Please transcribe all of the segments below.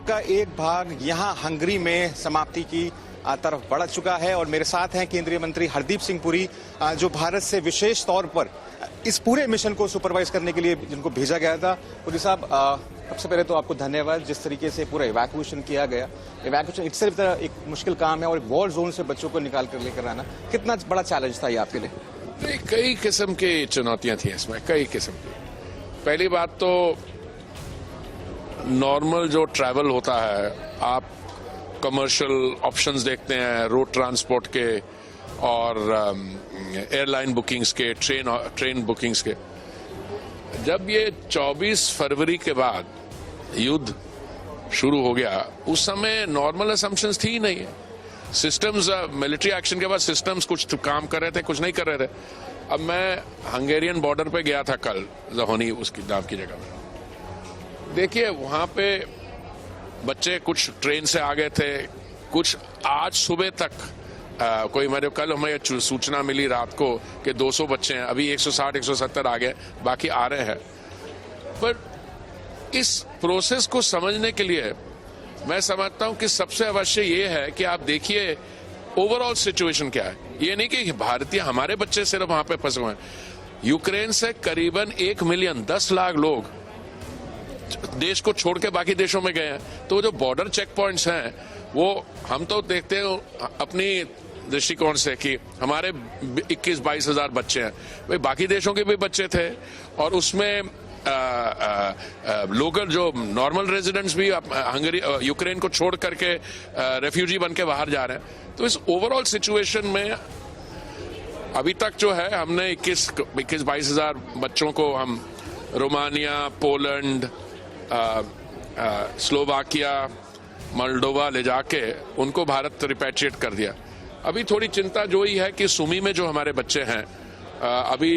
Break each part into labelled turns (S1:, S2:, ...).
S1: का एक भाग यहाँ हंगरी में समाप्ति की तरफ बढ़ चुका है और मेरे साथ हैं केंद्रीय मंत्री हरदीप सिंह पुरी, जो भारत से विशेष तौर पर इस पूरे मिशन को सुपरवाइज करने के लिए जिनको भेजा गया था। पुरी साहब, सबसे पहले तो आपको धन्यवाद। जिस तरीके से पूरा इवैक्यूएशन किया गया, इवैक्यूएशन इट्सेल्फ एक मुश्किल काम है और एक वॉर जोन से बच्चों को निकाल कर लेकर आना कितना बड़ा चैलेंज था ये आपके लिए?
S2: कई किस्म की चुनौतियां थी इसमें, कई किस्म की। पहली बात तो नॉर्मल जो ट्रैवल होता है, आप कमर्शियल ऑप्शंस देखते हैं रोड ट्रांसपोर्ट के और एयरलाइन बुकिंग्स के, ट्रेन बुकिंग्स के। जब ये 24 फरवरी के बाद युद्ध शुरू हो गया, उस समय नॉर्मल असम्पशंस थी ही नहीं है। सिस्टम्स, मिलिट्री एक्शन के बाद सिस्टम्स कुछ काम कर रहे थे, कुछ नहीं कर रहे थे। अब मैं हंगेरियन बॉर्डर पे गया था कल, ज़होनी उसकी नाम की जगह में। देखिए वहां पे बच्चे कुछ ट्रेन से आ गए थे, कुछ आज सुबह तक कोई मेरे कल हमें सूचना मिली रात को कि 200 बच्चे हैं, अभी 160-170 आ गए, बाकी आ रहे हैं। पर इस प्रोसेस को समझने के लिए मैं समझता हूं कि सबसे अवश्य ये है कि आप देखिए ओवरऑल सिचुएशन क्या है। ये नहीं कि भारतीय हमारे बच्चे सिर्फ वहां पे फंसे हुए हैं। यूक्रेन से करीबन 1 मिलियन 10 लाख लोग देश को छोड़ के बाकी देशों में गए हैं। तो जो बॉर्डर चेक पॉइंट्स हैं वो हम तो देखते हैं अपनी दृष्टिकोण से कि हमारे 21-22 हजार बच्चे हैं, भाई बाकी देशों के भी बच्चे थे और उसमें लोकल जो नॉर्मल रेजिडेंट्स भी हंगरी यूक्रेन को छोड़ करके रेफ्यूजी बन के बाहर जा रहे हैं। तो इस ओवरऑल सिचुएशन में अभी तक जो है हमने 21-22 हजार बच्चों को हम रोमानिया, पोलैंड, स्लोवाकिया, मोल्डोवा ले जाके उनको भारत रिपैट्रिएट कर दिया। अभी थोड़ी चिंता जो ही है कि सुमी में जो हमारे बच्चे हैं, अभी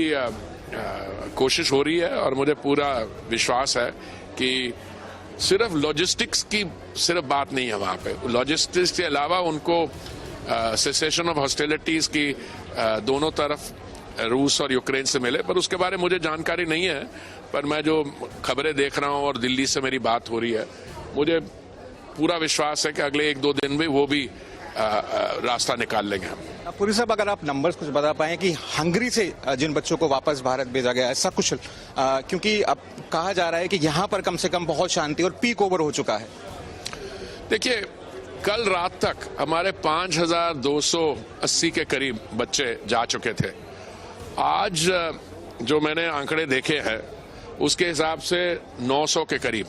S2: कोशिश हो रही है और मुझे पूरा विश्वास है कि सिर्फ लॉजिस्टिक्स की सिर्फ बात नहीं है वहां पे। लॉजिस्टिक्स के अलावा उनको सेसेशन ऑफ हॉस्टिलिटीज की दोनों तरफ रूस और यूक्रेन से मिले, पर उसके बारे में मुझे जानकारी नहीं है। पर मैं जो खबरें देख रहा हूं और दिल्ली से मेरी बात हो रही है, मुझे पूरा विश्वास है कि अगले 1-2 दिन में वो भी रास्ता निकाल लेंगे हम।
S1: पुरी साहब, अगर आप नंबर्स कुछ बता पाएं कि हंगरी से जिन बच्चों को वापस भारत भेजा गया है सकुशल, क्योंकि अब कहा जा रहा है कि यहाँ पर कम से कम बहुत शांति और पीक ओवर हो चुका है।
S2: देखिए कल रात तक हमारे 5280 के करीब बच्चे जा चुके थे। आज जो मैंने आंकड़े देखे हैं उसके हिसाब से 900 के करीब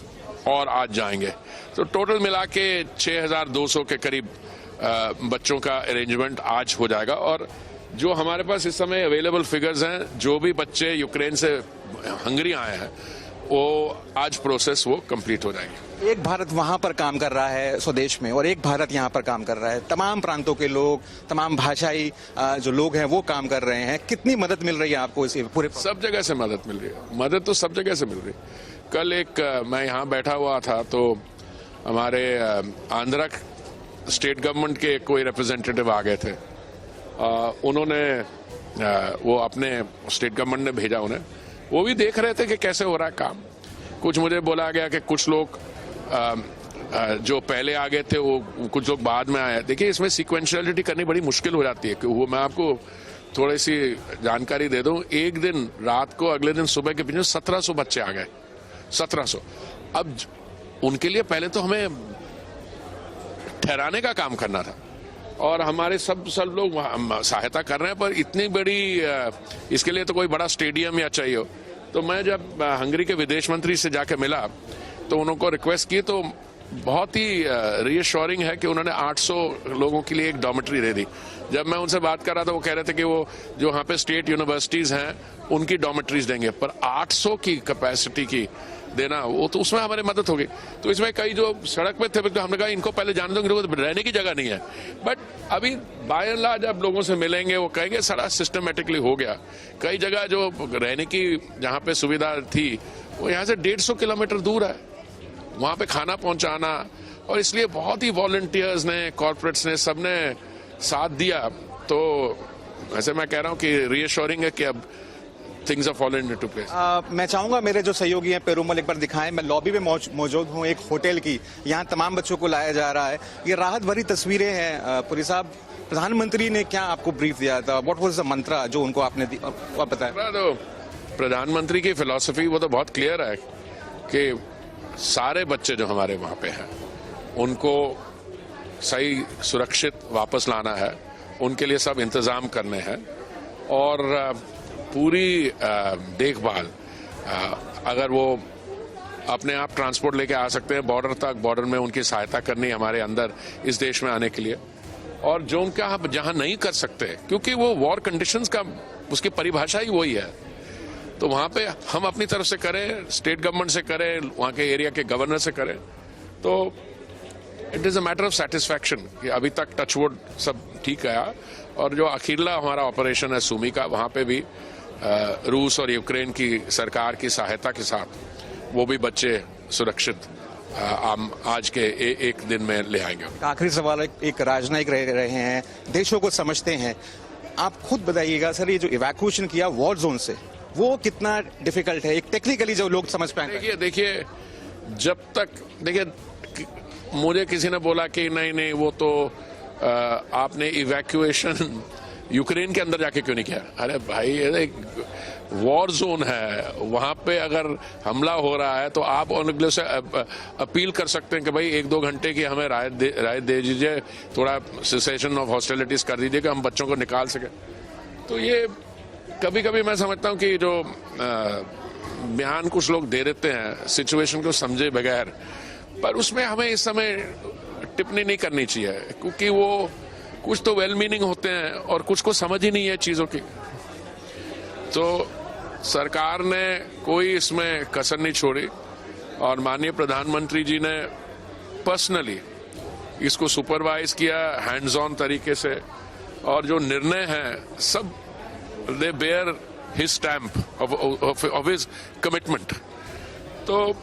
S2: और आज जाएंगे, तो टोटल मिला के 6200 के करीब बच्चों का अरेंजमेंट आज हो जाएगा। और जो हमारे पास इस समय अवेलेबल फिगर्स हैं, जो भी बच्चे यूक्रेन से हंगरी आए हैं वो आज प्रोसेस वो कंप्लीट हो जाएगी।
S1: एक भारत वहां पर काम कर रहा है स्वदेश में और एक भारत यहाँ पर काम कर रहा है। तमाम प्रांतों के लोग, तमाम भाषाई जो लोग हैं वो काम कर रहे हैं। कितनी मदद मिल रही है आपको इस पूरे?
S2: सब जगह से मदद मिल रही है, मदद तो सब जगह से मिल रही है। कल मैं यहाँ बैठा हुआ था तो हमारे आंध्रा स्टेट गवर्नमेंट के कोई रिप्रेजेंटेटिव आ गए थे। उन्होंने वो अपने स्टेट गवर्नमेंट ने भेजा उन्हें, वो भी देख रहे थे कि कैसे हो रहा है काम। कुछ मुझे बोला गया कि कुछ लोग जो पहले आ गए थे वो कुछ लोग बाद में आए। देखिए इसमें सीक्वेंशियलिटी करनी बड़ी मुश्किल हो जाती है कि वो मैं आपको थोड़ी सी जानकारी दे दूं। एक दिन रात को अगले दिन सुबह के पीछे 1700 बच्चे आ गए, 1700। अब उनके लिए पहले तो हमें ठहराने का काम करना था और हमारे सब लोग सहायता कर रहे हैं, पर इतनी बड़ी इसके लिए तो कोई बड़ा स्टेडियम या चाहिए हो। तो मैं जब हंगरी के विदेश मंत्री से जाके मिला तो उनको रिक्वेस्ट की, तो बहुत ही रीअश्योरिंग है कि उन्होंने 800 लोगों के लिए एक डॉर्मेटरी दे दी। जब मैं उनसे बात कर रहा था वो कह रहे थे कि वो जो वहाँ पे स्टेट यूनिवर्सिटीज हैं उनकी डॉर्मेटरीज देंगे, पर 800 की कैपेसिटी की देना वो तो उसमें हमारी मदद होगी। तो इसमें कई जो सड़क पे थे तो हमने कहा इनको पहले जाने दो, इनको रहने की जगह नहीं है। बट अभी बाय एंड लार्ज जब लोगों से मिलेंगे वो कहेंगे सारा सिस्टमेटिकली हो गया। कई जगह जो रहने की जहाँ पे सुविधा थी वो यहाँ से 150 किलोमीटर दूर है, वहाँ पे खाना पहुँचाना, और इसलिए बहुत ही वॉलंटियर्स ने, कॉर्पोरेट्स ने, सबने साथ दिया। तो वैसे मैं कह रहा हूँ कि रीअश्योरिंग है कि अब things are fallen into place.
S1: मैं चाहूंगा मेरे जो सहयोगी हैं पेरूमल एक बार दिखाएं। मैं लॉबी में मौजूद हूं एक होटल की। यहाँ तमाम बच्चों को लाया जा रहा है। ये राहत भरी तस्वीरें हैं। पुरी साहब, प्रधानमंत्री ने क्या आपको ब्रीफ दिया था? व्हाट वाज द मंत्रा जो उनको आपने बताया?
S2: तो प्रधानमंत्री की फिलॉसफी वो तो बहुत क्लियर है कि सारे बच्चे जो हमारे वहाँ पे हैं उनको सही सुरक्षित वापस लाना है, उनके लिए सब इंतजाम करने हैं और पूरी देखभाल, अगर वो अपने आप ट्रांसपोर्ट लेके आ सकते हैं बॉर्डर तक, बॉर्डर में उनकी सहायता करनी हमारे अंदर इस देश में आने के लिए, और जो उनका जहां नहीं कर सकते क्योंकि वो वॉर कंडीशंस का उसकी परिभाषा ही वही है, तो वहां पे हम अपनी तरफ से करें, स्टेट गवर्नमेंट से करें, वहां के एरिया के गवर्नर से करें, तो it is a matter of satisfaction कि अभी तक टचवुड सब ठीक है। और जो अखीरला हमारा ऑपरेशन है सुमी का, वहां पे भी रूस और यूक्रेन की सरकार की सहायता के साथ वो भी बच्चे सुरक्षित आज के एक दिन में ले आएंगे।
S1: आखिरी सवाल, एक राजनयिक रहे हैं, देशों को समझते हैं, आप खुद बताइएगा सर, ये जो इवैक्यूएशन किया वॉर जोन से वो कितना डिफिकल्ट है, एक टेक्निकली जो लोग समझ पाएंगे?
S2: देखिए जब तक मुझे किसी ने बोला कि नहीं वो तो आपने इवैक्यूएशन यूक्रेन के अंदर जाके क्यों नहीं किया? अरे भाई ये वॉर जोन है, वहां पे अगर हमला हो रहा है तो आप उन से अपील कर सकते हैं कि भाई 1-2 घंटे की हमें राहत दे दीजिए, थोड़ा सिसेशन ऑफ हॉस्टिलिटीज कर दीजिए कि हम बच्चों को निकाल सके। तो ये कभी कभी मैं समझता हूँ कि जो बयान कुछ लोग दे देते हैं सिचुएशन को समझे बगैर, पर उसमें हमें इस समय टिप्पणी नहीं करनी चाहिए क्योंकि वो कुछ तो वेल मीनिंग होते हैं और कुछ को समझ ही नहीं है चीजों की। तो सरकार ने कोई इसमें कसर नहीं छोड़ी और माननीय प्रधानमंत्री जी ने पर्सनली इसको सुपरवाइज किया हैंड्स ऑन तरीके से, और जो निर्णय है सब they bear his stamp of his commitment. तो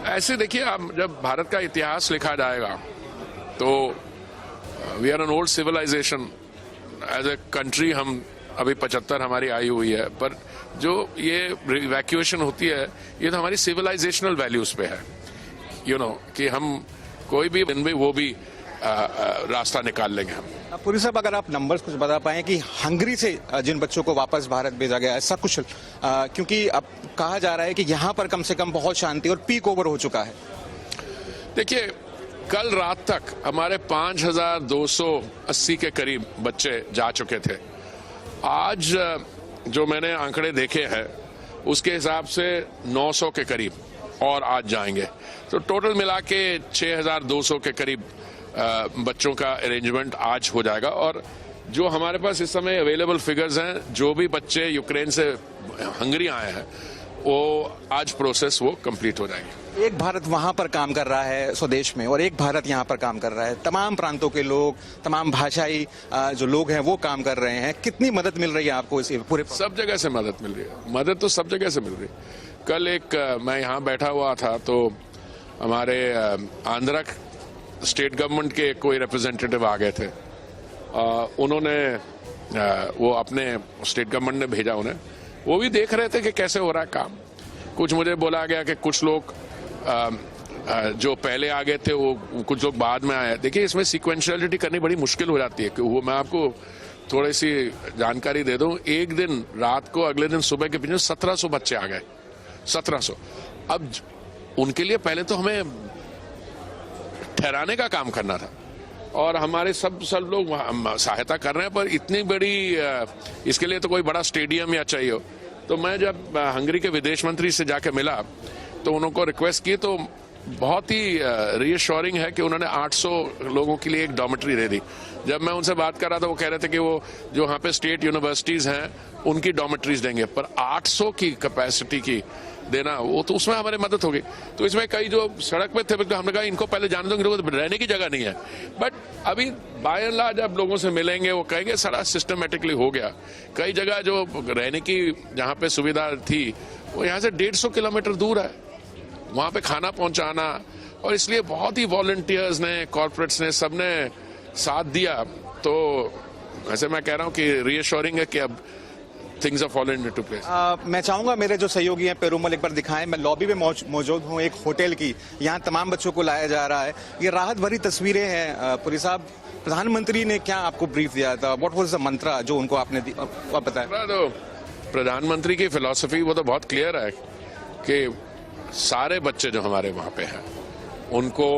S2: ऐसे देखिए, आप जब भारत का इतिहास लिखा जाएगा तो we are an old civilization as a country, हम अभी 75 हमारी आई हुई है, पर जो ये इवैक्यूएशन होती है ये तो हमारी सिविलाइजेशनल वैल्यूज पे है, कि हम कोई भी दिन में वो भी रास्ता निकाल लेंगे हम।
S1: पुरी साहब, अगर आप नंबर्स कुछ बता पाएं कि हंगरी से जिन बच्चों को वापस भारत भेजा गया ऐसा कुछ, क्योंकि अब कहा जा रहा है कि यहाँ पर कम से कम बहुत शांति और पीक ओवर हो चुका है।
S2: देखिए, कल रात तक हमारे 5280 के करीब बच्चे जा चुके थे। आज जो मैंने आंकड़े देखे हैं उसके हिसाब से 900 के करीब और आज जाएंगे, तो टोटल मिला के 6200 के करीब बच्चों का अरेंजमेंट आज हो जाएगा। और जो हमारे पास इस समय अवेलेबल फिगर्स हैं, जो भी बच्चे यूक्रेन से हंगरी आए हैं वो आज प्रोसेस वो कंप्लीट हो जाएगी।
S1: एक भारत वहां पर काम कर रहा है स्वदेश में और एक भारत यहाँ पर काम कर रहा है। तमाम प्रांतों के लोग, तमाम भाषाई जो लोग हैं वो काम कर रहे हैं। कितनी मदद मिल रही है आपको इस पूरे?
S2: सब जगह से मदद मिल रही है, मदद तो सब जगह से मिल रही है। कल मैं यहाँ बैठा हुआ था तो हमारे आंध्र स्टेट गवर्नमेंट के कोई रिप्रेजेंटेटिव आ गए थे, उन्होंने वो अपने स्टेट गवर्नमेंट ने भेजा उन्हें, वो भी देख रहे थे कि कैसे हो रहा है काम। कुछ मुझे बोला गया कि कुछ लोग जो पहले आ गए थे वो कुछ लोग बाद में आए। देखिए, इसमें सीक्वेंशियलिटी करनी बड़ी मुश्किल हो जाती है कि वो मैं आपको थोड़ी सी जानकारी दे दूं। एक दिन रात को, अगले दिन सुबह के पीछे 1700 बच्चे आ गए, 1700। अब उनके लिए पहले तो हमें ठहराने का काम करना था और हमारे सब लोग सहायता कर रहे हैं, पर इतनी बड़ी इसके लिए तो कोई बड़ा स्टेडियम या चाहिए हो। तो मैं जब हंगरी के विदेश मंत्री से जाके मिला तो उनको रिक्वेस्ट की, तो बहुत ही रीअश्योरिंग है कि उन्होंने 800 लोगों के लिए एक डॉर्मेटरी दे दी। जब मैं उनसे बात कर रहा था वो कह रहे थे कि वो जो वहाँ पे स्टेट यूनिवर्सिटीज हैं उनकी डॉर्मेटरीज देंगे, पर 800 की कैपेसिटी की देना, वो तो उसमें हमारी मदद होगी। तो इसमें कई जो सड़क पे थे हमने कहा इनको पहले जाने दो, रहने की जगह नहीं है। बट अभी बाय एंड लार्ज आप लोगों से मिलेंगे वो कहेंगे सारा सिस्टमेटिकली हो गया। कई जगह जो रहने की जहाँ पे सुविधा थी वो यहाँ से 150 किलोमीटर दूर है, वहाँ पे खाना पहुँचाना, और इसलिए बहुत ही वॉलंटियर्स ने, कॉर्पोरेट्स ने, सबने साथ दिया। तो ऐसे मैं कह रहा हूँ कि रीअश्योरिंग है कि अब things have fallen into place.
S1: मैं चाहूंगा मेरे जो सहयोगी हैं पेरुमल एक बार दिखाएं। मैं लॉबी में मौजूद हूं एक होटल की। यहाँ तमाम बच्चों को लाया जा रहा है। ये राहत भरी तस्वीरें हैं। पुरी साहब, प्रधानमंत्री ने क्या आपको ब्रीफ दिया था? व्हाट वाज द मंत्रा जो उनको आपने बताया?
S2: तो प्रधानमंत्री की फिलॉसफी वो तो बहुत क्लियर है कि सारे बच्चे जो हमारे वहाँ पे हैं उनको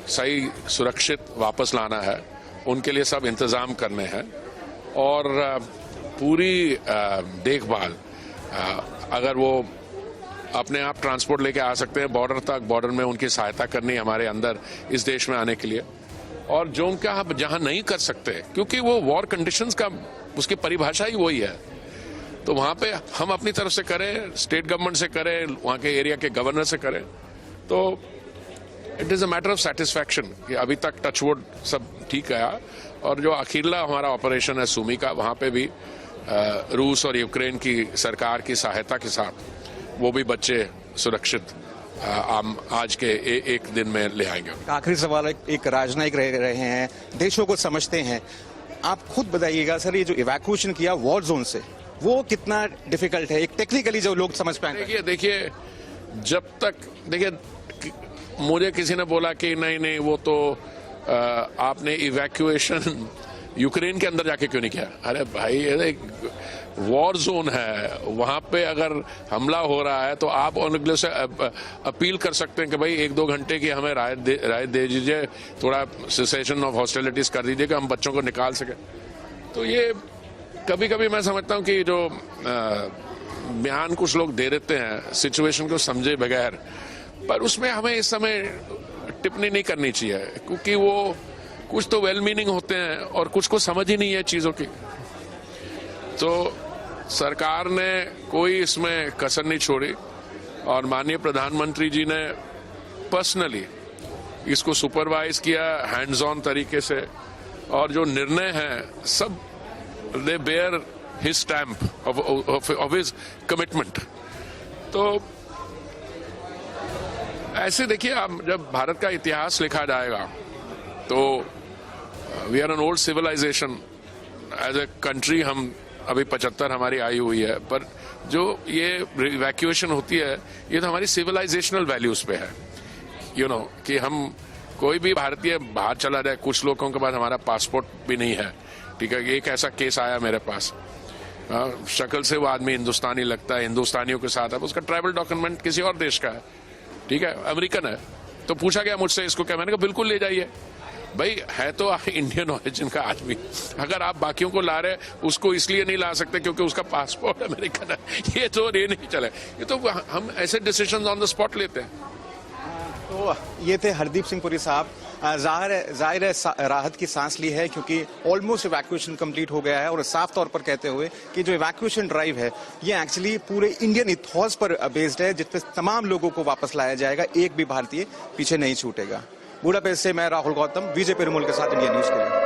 S2: सही सुरक्षित वापस लाना है, उनके लिए सब इंतजाम करने हैं और पूरी देखभाल, अगर वो अपने आप ट्रांसपोर्ट लेके आ सकते हैं बॉर्डर तक, बॉर्डर में उनकी सहायता करनी हमारे अंदर इस देश में आने के लिए, और जो उनका हम जहां नहीं कर सकते क्योंकि वो वॉर कंडीशंस का उसकी परिभाषा ही वही है, तो वहां पे हम अपनी तरफ से करें, स्टेट गवर्नमेंट से करें, वहां के एरिया के गवर्नर से करें, तो it is a matter of satisfaction कि अभी तक टचवुड सब ठीक है। और जो अखीरला हमारा ऑपरेशन है सुमी का, वहां पे भी रूस और यूक्रेन की सरकार की सहायता के साथ वो भी बच्चे सुरक्षित आज के एक दिन में ले आएंगे।
S1: आखिरी सवाल, एक राजनयिक रहे हैं, देशों को समझते हैं, आप खुद बताइएगा सर, ये जो इवैक्यूएशन किया वॉर जोन से वो कितना डिफिकल्ट है, एक टेक्निकली जो लोग समझ पाएंगे?
S2: देखिए जब तक मुझे किसी ने बोला कि नहीं वो तो आपने इवैक्यूएशन यूक्रेन के अंदर जाके क्यों नहीं किया? अरे भाई ये वॉर जोन है, वहां पे अगर हमला हो रहा है तो आप उन से अपील कर सकते हैं कि भाई 1-2 घंटे की हमें राहत दे दीजिए, थोड़ा सिसेशन ऑफ हॉस्टिलिटीज कर दीजिए कि हम बच्चों को निकाल सके। तो ये कभी कभी मैं समझता हूँ कि जो बयान कुछ लोग दे देते हैं सिचुएशन को समझे बगैर, पर उसमें हमें इस समय टिप्पणी नहीं करनी चाहिए क्योंकि वो कुछ तो वेल मीनिंग होते हैं और कुछ को समझ ही नहीं है चीजों की। तो सरकार ने कोई इसमें कसर नहीं छोड़ी और माननीय प्रधानमंत्री जी ने पर्सनली इसको सुपरवाइज किया हैंड्स ऑन तरीके से, और जो निर्णय हैं सब they bear his stamp of his commitment. तो ऐसे देखिए, आप जब भारत का इतिहास लिखा जाएगा तो we are an old civilization as a country, हम अभी 75 हमारी आई हुई है, पर जो ये इवैक्यूएशन होती है ये तो हमारी सिविलाइजेशनल वैल्यूज पे है, यू नो कि हम कोई भी भारतीय बाहर चला जाए, कुछ लोगों के पास हमारा पासपोर्ट भी नहीं है, ठीक है। एक ऐसा केस आया मेरे पास, शक्ल से वो आदमी हिंदुस्तानी लगता है, हिंदुस्तानियों के साथ, अब उसका ट्रैवल डॉक्यूमेंट किसी और देश का है, ठीक है, अमेरिकन है। तो पूछा गया मुझसे इसको क्या, मैंने कहा बिल्कुल ले जाइए भाई, है तो इंडियन ओरिजिन का आदमी, अगर आप बाकियों को ला रहे उसको इसलिए नहीं ला सकते क्योंकि उसका पासपोर्ट अमेरिकन है, ये तो ये नहीं चले, ये तो हम ऐसे डिसीजन ऑन द स्पॉट लेते हैं।
S1: तो ये थे हरदीप सिंह पुरी साहब। जाहिर है राहत की सांस ली है क्योंकि ऑलमोस्ट इवैक्यूएशन कंप्लीट हो गया है, और साफ तौर पर कहते हुए कि जो इवैक्यूएशन ड्राइव है ये एक्चुअली पूरे इंडियन इथॉस पर बेस्ड है, जिसपे तमाम लोगों को वापस लाया जाएगा, एक भी भारतीय पीछे नहीं छूटेगा। बुडापेस्ट से मैं राहुल गौतम, विजय पेरुमल के साथ इंडिया न्यूज के लिए।